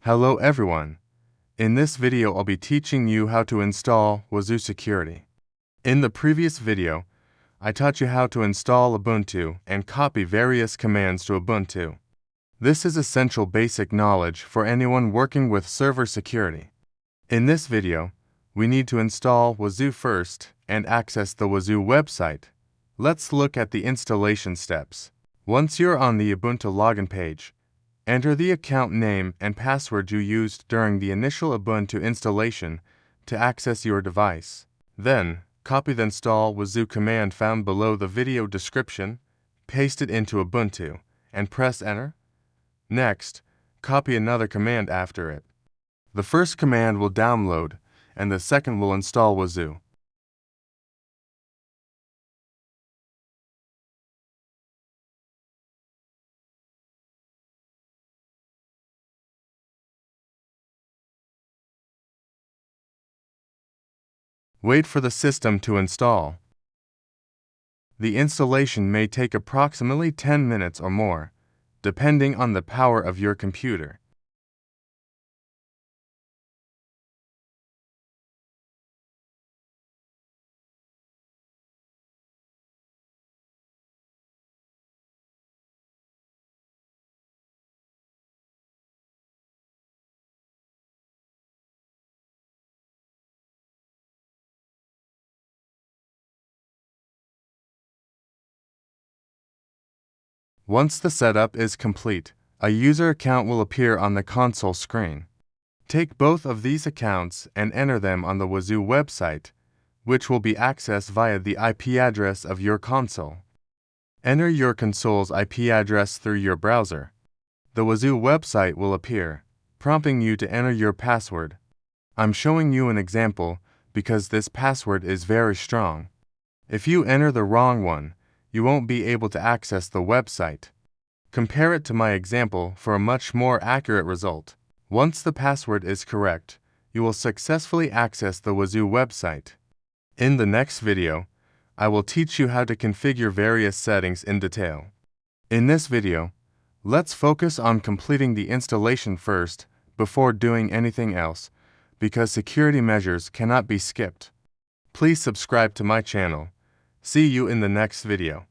Hello everyone. In this video I'll be teaching you how to install Wazuh Security. In the previous video, I taught you how to install Ubuntu and copy various commands to Ubuntu. This is essential basic knowledge for anyone working with server security. In this video, we need to install Wazuh first and access the Wazuh website. Let's look at the installation steps. Once you're on the Ubuntu login page, enter the account name and password you used during the initial Ubuntu installation to access your device. Then, copy the install wazuh command found below the video description, paste it into Ubuntu, and press enter. Next, copy another command after it. The first command will download, and the second will install Wazuh. Wait for the system to install. The installation may take approximately 10 minutes or more, depending on the power of your computer. Once the setup is complete, a user account will appear on the console screen. Take both of these accounts and enter them on the Wazuh website, which will be accessed via the IP address of your console. Enter your console's IP address through your browser. The Wazuh website will appear, prompting you to enter your password. I'm showing you an example because this password is very strong. If you enter the wrong one, you won't be able to access the website. Compare it to my example for a much more accurate result. Once the password is correct, you will successfully access the Wazuh website. In the next video, I will teach you how to configure various settings in detail. In this video, let's focus on completing the installation first before doing anything else, because security measures cannot be skipped. Please subscribe to my channel. See you in the next video.